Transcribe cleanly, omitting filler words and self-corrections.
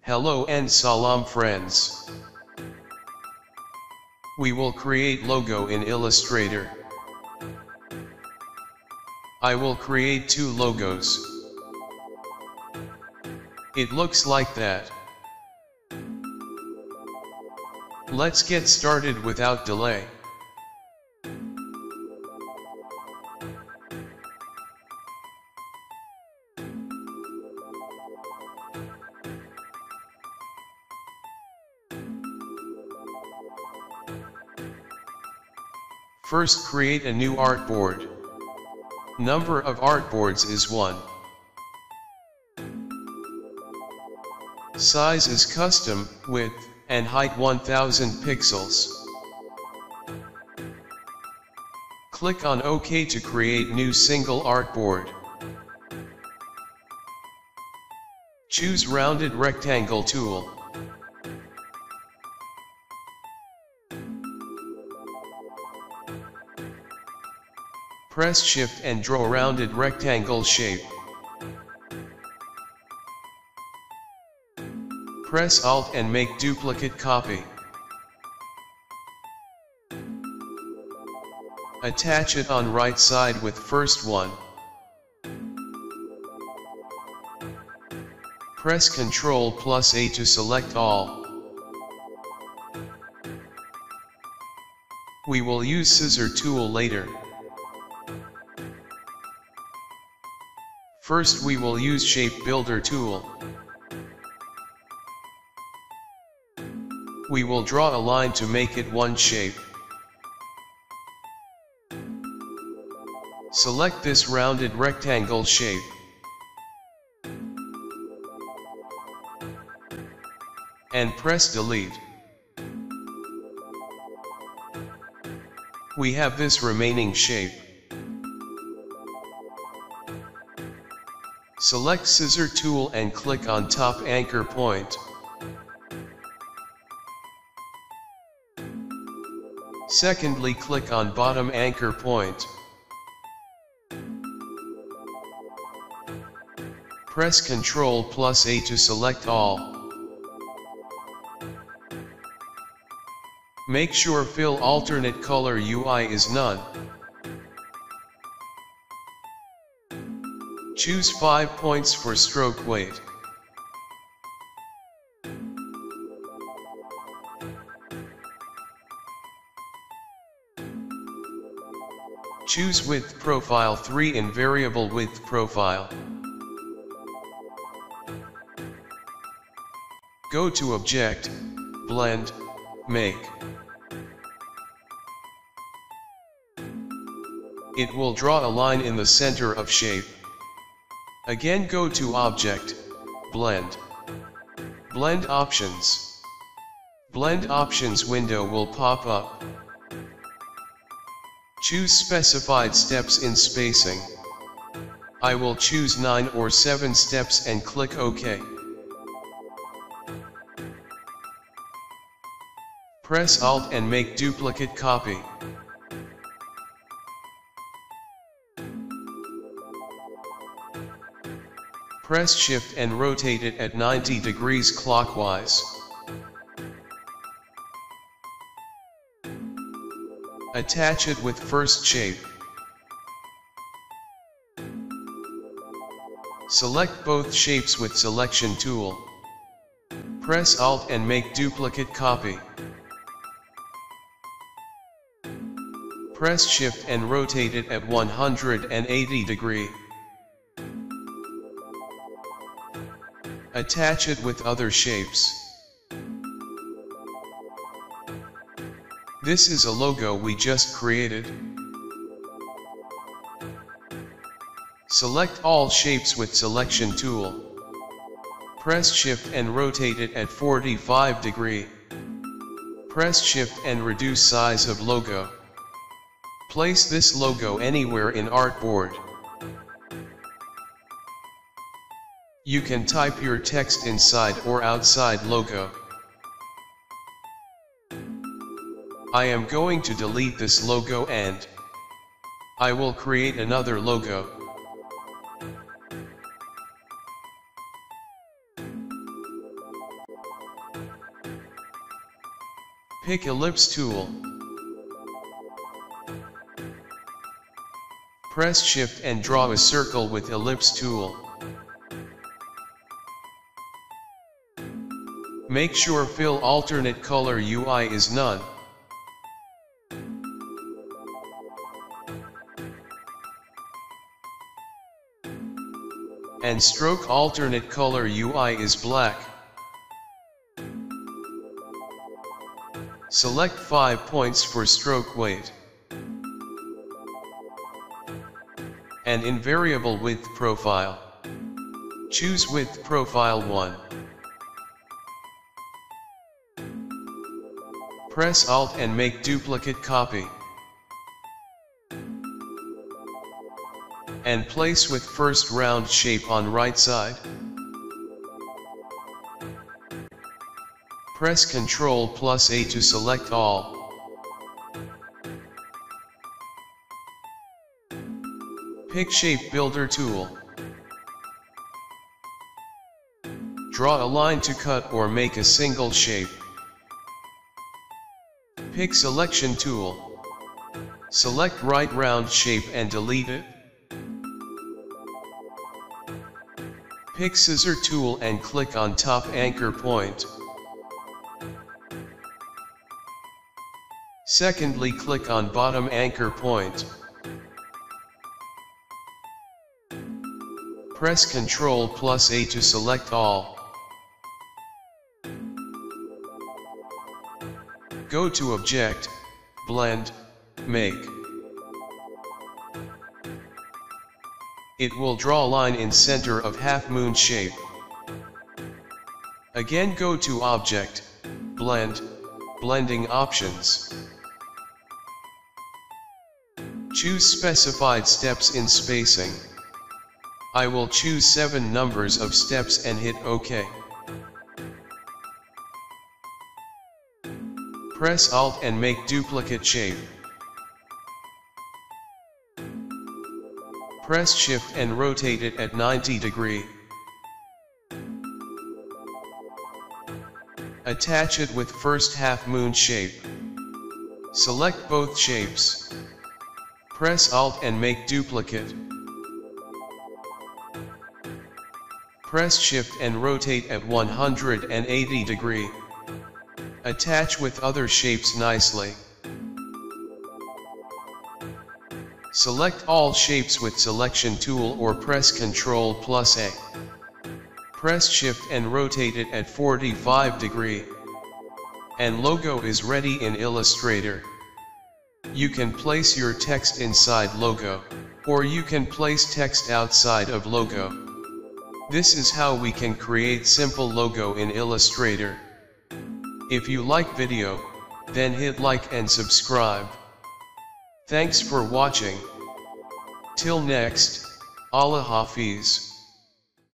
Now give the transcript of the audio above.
Hello and salam friends. We will create logo in Illustrator. I will create 2 logos. It looks like that. Let's get started without delay. First, create a new artboard. Number of artboards is 1. Size is custom, width and height 1000 pixels. Click on OK to create new single artboard. Choose rounded rectangle tool. Press Shift and draw rounded rectangle shape. Press Alt and make duplicate copy. Attach it on right side with first one. Press Ctrl+A to select all. We will use scissor tool later. First we will use Shape Builder tool. We will draw a line to make it one shape. Select this rounded rectangle shape. And press Delete. We have this remaining shape. Select scissor tool and click on top anchor point. Secondly, click on bottom anchor point. Press Ctrl+A to select all. Make sure fill alternate color UI is none. Choose 5 points for stroke weight. Choose width profile 3 in variable width profile. Go to Object, Blend, Make. It will draw a line in the center of shape. Again go to Object, Blend. Blend Options. Blend Options window will pop up. Choose specified steps in spacing. I will choose 9 or 7 steps and click OK. Press Alt and make duplicate copy. Press Shift and rotate it at 90 degrees clockwise. Attach it with first shape. Select both shapes with selection tool. Press Alt and make duplicate copy. Press Shift and rotate it at 180 degree. Attach it with other shapes. This is a logo we just created. Select all shapes with selection tool. Press Shift and rotate it at 45 degree. Press Shift and reduce size of logo. Place this logo anywhere in artboard. You can type your text inside or outside logo. I am going to delete this logo and I will create another logo. Pick Ellipse tool. Press Shift and draw a circle with Ellipse tool. Make sure Fill Alternate Color UI is none. And Stroke Alternate Color UI is black. Select 5 points for stroke weight. And in Variable Width Profile, choose Width Profile 1. Press Alt and make duplicate copy. And place with first round shape on right side. Press Ctrl+A to select all. Pick Shape Builder tool. Draw a line to cut or make a single shape. Pick Selection tool. Select right round shape and delete it. Pick Scissor tool and click on top anchor point. Secondly, click on bottom anchor point. Press Ctrl+A to select all. Go to Object, Blend, Make. It will draw a line in center of half moon shape. Again go to Object, Blend, Blending Options. Choose Specified Steps in Spacing. I will choose 7 numbers of steps and hit OK. Press Alt and make duplicate shape. Press Shift and rotate it at 90 degrees. Attach it with first half moon shape. Select both shapes. Press Alt and make duplicate. Press Shift and rotate at 180 degrees. Attach with other shapes nicely. Select all shapes with Selection tool or press Ctrl+A. Press Shift and rotate it at 45 degrees. And logo is ready in Illustrator. You can place your text inside logo, or you can place text outside of logo. This is how we can create simple logo in Illustrator. If you like video, then hit like and subscribe. Thanks for watching. Till next, Allah Hafiz.